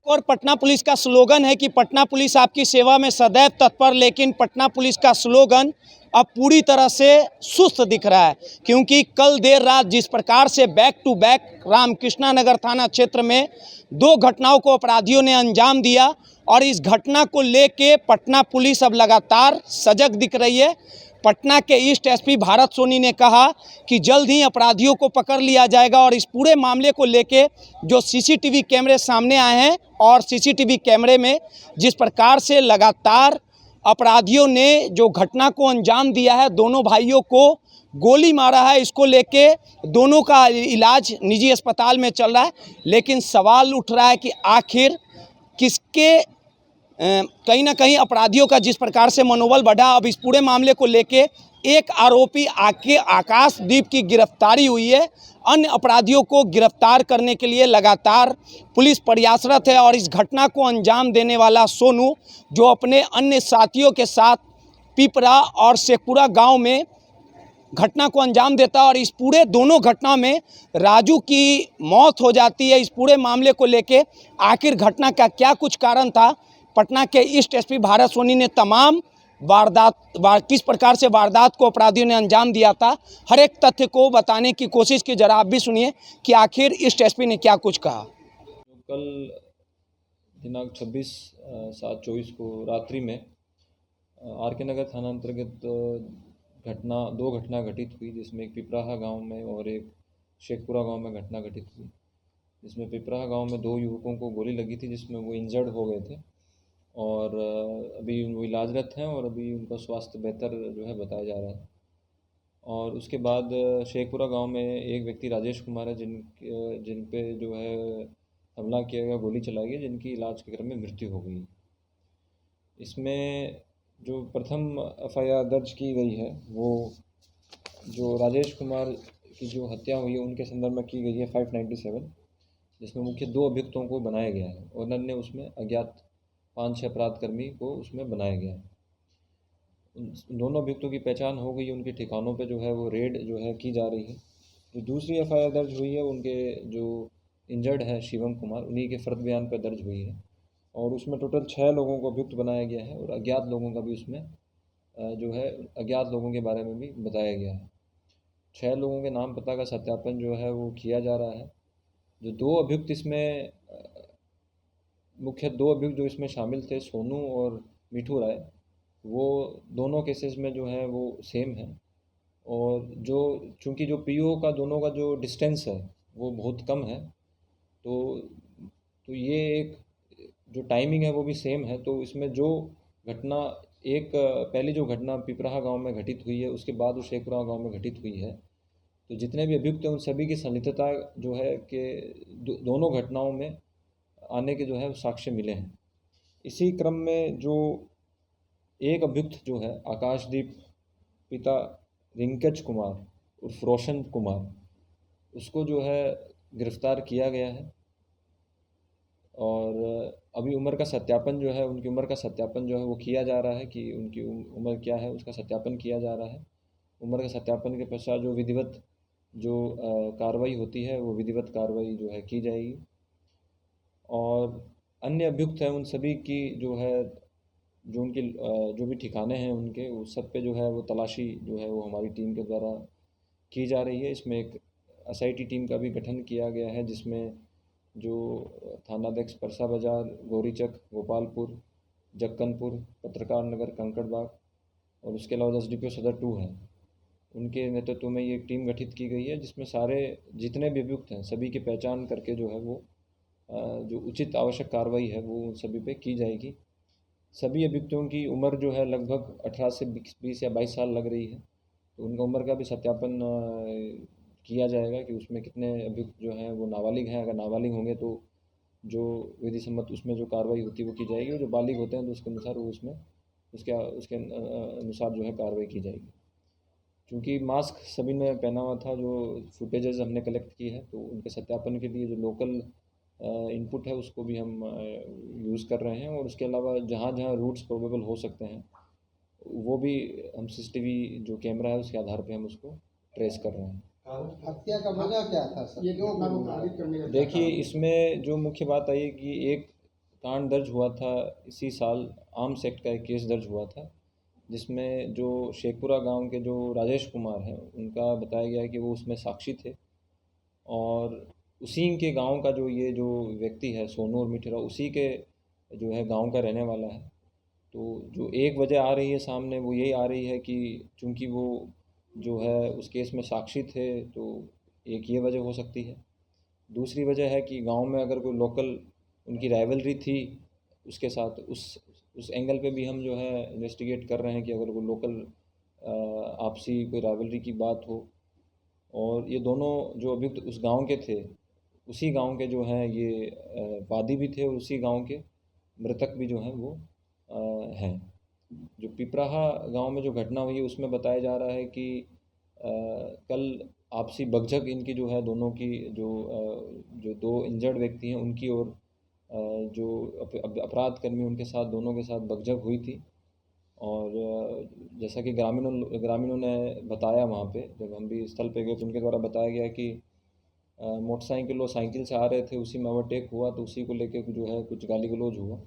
और पटना पुलिस का स्लोगन है कि पटना पुलिस आपकी सेवा में सदैव तत्पर, लेकिन पटना पुलिस का स्लोगन अब पूरी तरह से सुस्त दिख रहा है, क्योंकि कल देर रात जिस प्रकार से बैक टू बैक रामकृष्णा नगर थाना क्षेत्र में दो घटनाओं को अपराधियों ने अंजाम दिया और इस घटना को लेके पटना पुलिस अब लगातार सजग दिख रही है। पटना के ईस्ट एसपी भारत सोनी ने कहा कि जल्द ही अपराधियों को पकड़ लिया जाएगा और इस पूरे मामले को लेके जो सीसीटीवी कैमरे सामने आए हैं और सीसीटीवी कैमरे में जिस प्रकार से लगातार अपराधियों ने जो घटना को अंजाम दिया है, दोनों भाइयों को गोली मारा है, इसको लेके दोनों का इलाज निजी अस्पताल में चल रहा है। लेकिन सवाल उठ रहा है कि आखिर किसके कहीं ना कहीं अपराधियों का जिस प्रकार से मनोबल बढ़ा, अब इस पूरे मामले को लेके एक आरोपी आकाशदीप की गिरफ्तारी हुई है। अन्य अपराधियों को गिरफ्तार करने के लिए लगातार पुलिस प्रयासरत है और इस घटना को अंजाम देने वाला सोनू, जो अपने अन्य साथियों के साथ पिपरा और शेखपुरा गांव में घटना को अंजाम देता है और इस पूरे दोनों घटना में राजू की मौत हो जाती है। इस पूरे मामले को लेके आखिर घटना का क्या कुछ कारण था, पटना के ईस्ट एसपी भारत सोनी ने तमाम किस प्रकार से वारदात को अपराधियों ने अंजाम दिया था, हर एक तथ्य को बताने की कोशिश की। जरा आप भी सुनिए कि आखिर ईस्ट एसपी ने क्या कुछ कहा। कल दिनांक 26/7/24 को रात्रि में आर.के. नगर थाना अंतर्गत दो घटना घटित हुई, जिसमें एक पिपराहा गांव में और एक शेखपुरा गांव में घटना घटित हुई। जिसमें पिपराहा गांव में दो युवकों को गोली लगी थी, जिसमें वो इंजर्ड हो गए थे और अभी वो इलाजरत हैं और अभी उनका स्वास्थ्य बेहतर जो है बताया जा रहा है। और उसके बाद शेखपुरा गांव में एक व्यक्ति राजेश कुमार है, जिन पे जो है हमला किया गया, गोली चलाई गई, जिनकी इलाज के क्रम में मृत्यु हो गई। इसमें जो प्रथम एफआईआर दर्ज की गई है, वो जो राजेश कुमार की जो हत्या हुई है उनके संदर्भ में की गई है 597, जिसमें मुख्य दो अभियुक्तों को बनाया गया है और अन्य उसमें अज्ञात 5-6 अपराधकर्मी को उसमें बनाया गया है। उन दोनों अभियुक्तों की पहचान हो गई, उनके ठिकानों पे जो है वो रेड जो है की जा रही है। जो दूसरी एफआईआर दर्ज हुई है, उनके जो इंजर्ड है शिवम कुमार, उन्हीं के फर्द बयान पर दर्ज हुई है और उसमें टोटल 6 लोगों को अभियुक्त बनाया गया है और अज्ञात लोगों का भी उसमें जो है अज्ञात लोगों के बारे में भी बताया गया है। 6 लोगों के नाम पता का सत्यापन जो है वो किया जा रहा है। जो दो अभियुक्त इसमें मुख्य दो अभियुक्त जो इसमें शामिल थे, सोनू और मिठू राय, वो दोनों केसेस में जो है वो सेम है और जो चूँकि जो पीओ का दोनों का जो डिस्टेंस है वो बहुत कम है, तो ये एक जो टाइमिंग है वो भी सेम है। तो इसमें जो घटना पहली जो घटना पिपराहा गांव में घटित हुई है, उसके बाद वो शेखपुरा गांव में घटित हुई है, तो जितने भी अभियुक्त हैं उन सभी की संलिप्तता जो है कि दोनों घटनाओं में आने के जो है साक्ष्य मिले हैं। इसी क्रम में जो एक अभियुक्त जो है आकाशदीप पिता रिंकेश कुमार उर्फ रोशन कुमार, उसको जो है गिरफ्तार किया गया है और अभी उम्र का सत्यापन जो है, उनकी उम्र का सत्यापन जो है वो किया जा रहा है कि उनकी उम्र क्या है, उसका सत्यापन किया जा रहा है। उम्र के सत्यापन के पश्चात जो विधिवत जो कार्रवाई होती है वो विधिवत कार्रवाई जो है की जाएगी। और अन्य अभियुक्त हैं उन सभी की जो है जो उनके जो भी ठिकाने हैं उनके, उस सब पे जो है वो तलाशी जो है वो हमारी टीम के द्वारा की जा रही है। इसमें एक एसआईटी टीम का भी गठन किया गया है, जिसमें जो थानाध्यक्ष परसा बाजार, गौरीचक, गोपालपुर, जक्कनपुर, पत्रकार नगर, कंकड़बाग और उसके अलावा एसडीपीओ सदर 2 है, उनके नेतृत्व में ये एक टीम गठित की गई है, जिसमें सारे जितने भी अभियुक्त हैं सभी की पहचान करके जो है वो जो उचित आवश्यक कार्रवाई है वो सभी पे की जाएगी। सभी अभियुक्तों की उम्र जो है लगभग 18 से 20 या 22 साल लग रही है, तो उनका उम्र का भी सत्यापन किया जाएगा कि उसमें कितने अभियुक्त जो हैं वो नाबालिग हैं। अगर नाबालिग होंगे तो जो विधि सम्मत उसमें जो कार्रवाई होती है वो की जाएगी और जो बालिग होते हैं तो उसके अनुसार वो उसके अनुसार जो है कार्रवाई की जाएगी। क्योंकि मास्क सभी ने पहना हुआ था, जो फुटेजेस हमने कलेक्ट की है, तो उनके सत्यापन के लिए जो लोकल इनपुट है उसको भी हम यूज़ कर रहे हैं और उसके अलावा जहाँ जहाँ रूट्स प्रोबेबल हो सकते हैं वो भी हम सीसीटीवी जो कैमरा है उसके आधार पे हम उसको ट्रेस कर रहे हैं। हत्या का वजह क्या था सर? ये घटना को खारिज करने का देखिए, इसमें जो मुख्य बात आई है कि एक कांड दर्ज हुआ था इसी साल, आर्म्स एक्ट का एक केस दर्ज हुआ था, जिसमें जो शेखपुरा गांव के जो राजेश कुमार हैं उनका बताया गया है कि वो उसमें साक्षी थे। और उसी के गांव का जो व्यक्ति है सोनू और मिठुरा, उसी के जो है गांव का रहने वाला है। तो जो एक वजह आ रही है सामने वो यही आ रही है कि चूंकि वो जो है उस केस में साक्षी थे, तो एक ये वजह हो सकती है। दूसरी वजह है कि गांव में अगर कोई लोकल उनकी राइवलरी थी उसके साथ, उस एंगल पे भी हम जो है इन्वेस्टिगेट कर रहे हैं कि अगर कोई लोकल आपसी कोई राइवलरी की बात हो। और ये दोनों जो अभियुक्त उस गांव के थे, उसी गांव के जो हैं ये वादी भी थे और उसी गांव के मृतक भी जो हैं वो हैं। जो पिपराहा गांव में जो घटना हुई है उसमें बताया जा रहा है कि कल आपसी बकझक इनकी जो है दोनों की जो दो इंजर्ड व्यक्ति हैं उनकी और जो अपराध कर्मी उनके साथ दोनों के साथ बकझक हुई थी। और जैसा कि ग्रामीणों ने बताया वहाँ पे, जब हम भी स्थल पे गए तो उनके द्वारा बताया गया कि मोटरसाइकिल और साइकिल से आ रहे थे, उसी में ओवरटेक हुआ तो उसी को लेके जो है कुछ गाली गलौज हुआ।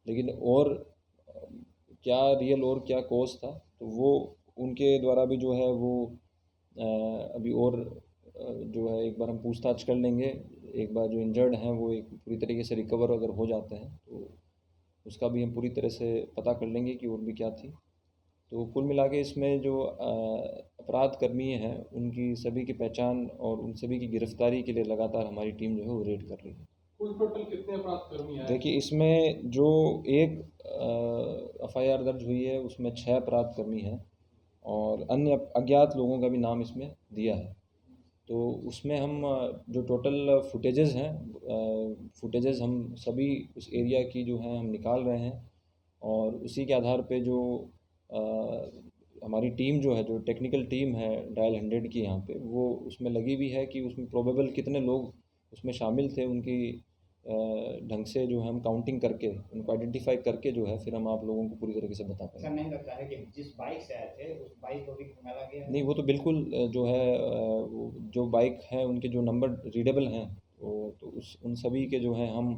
लेकिन और क्या रियल और क्या कॉज था तो वो उनके द्वारा भी जो है वो अभी और जो है एक बार हम पूछताछ कर लेंगे। एक बार जो इंजर्ड हैं वो एक पूरी तरीके से रिकवर अगर हो जाते हैं तो उसका भी हम पूरी तरह से पता कर लेंगे कि और भी क्या थी। तो कुल मिला के इसमें जो अपराध कर्मी हैं उनकी सभी की पहचान और उन सभी की गिरफ्तारी के लिए लगातार हमारी टीम जो है वो रेड कर रही है। कुल टोटल कितने अपराध कर्मी हैं? देखिए, इसमें जो एक एफआईआर दर्ज हुई है उसमें 6 अपराध कर्मी हैं और अन्य अज्ञात लोगों का भी नाम इसमें दिया है। तो उसमें हम जो टोटल फुटेजेस हम सभी उस एरिया की जो हैं हम निकाल रहे हैं। और उसी के आधार पे जो हमारी टीम जो है, जो टेक्निकल टीम है डायल 100 की यहाँ पे, वो उसमें लगी हुई है कि उसमें प्रोबेबल कितने लोग उसमें शामिल थे, उनकी ढंग से जो है हम काउंटिंग करके उनको आइडेंटिफाई करके जो है फिर हम आप लोगों को पूरी तरीके से बता पाएंगे। ऐसा नहीं लगता है कि जिस बाइक से आए थे उस बाइक को भी घुमाया गया है? नहीं, वो तो बिल्कुल जो है वो जो बाइक हैं उनके जो नंबर रीडेबल हैं तो उन सभी के जो हैं हम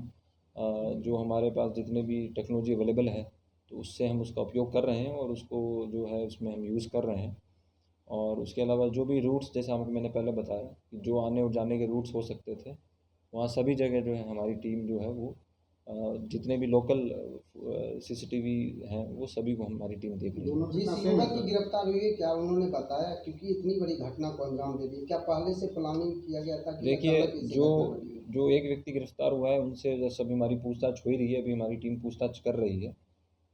जो हमारे पास जितने भी टेक्नोलॉजी अवेलेबल है तो उससे हम उसका उपयोग कर रहे हैं और उसको जो है उसमें हम यूज़ कर रहे हैं। और उसके अलावा जो भी रूट्स, जैसे आपको मैंने पहले बताया कि जो आने और जाने के रूट्स हो सकते थे, वहाँ सभी जगह जो है हमारी टीम जो है वो जितने भी लोकल सीसीटीवी हैं वो सभी को हमारी टीम देख रही है। जिस युवक की गिरफ्तार हुई है क्या उन्होंने बताया, क्योंकि इतनी बड़ी घटना को अंजाम दे दी, क्या पहले से प्लानिंग किया गया था कि देखिए, अचानक इसे जो घटना घटी? जो एक व्यक्ति गिरफ्तार हुआ है उनसे जैसे अभी हमारी पूछताछ हो ही रही है, अभी हमारी टीम पूछताछ कर रही है।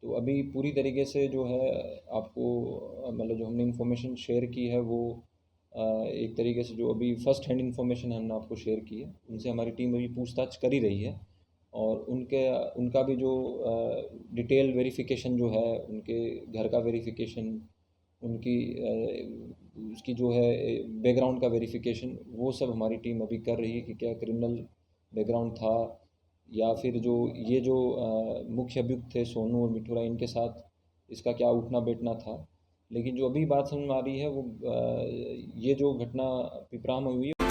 तो अभी पूरी तरीके से जो है आपको मतलब जो हमने इन्फॉर्मेशन शेयर की है वो एक तरीके से जो अभी फ़र्स्ट हैंड इन्फॉर्मेशन हमने आपको शेयर की है, उनसे हमारी टीम अभी पूछताछ कर ही रही है। और उनका भी जो डिटेल वेरिफिकेशन जो है, उनके घर का वेरिफिकेशन, उनकी उसकी जो है बैकग्राउंड का वेरिफिकेशन, वो सब हमारी टीम अभी कर रही है कि क्या क्रिमिनल बैकग्राउंड था या फिर जो मुख्य अभियुक्त थे सोनू और मिठुरा, इनके साथ इसका क्या उठना बैठना था। लेकिन जो अभी बात समझ में आ रही है वो ये जो घटना पिपरा में हुई है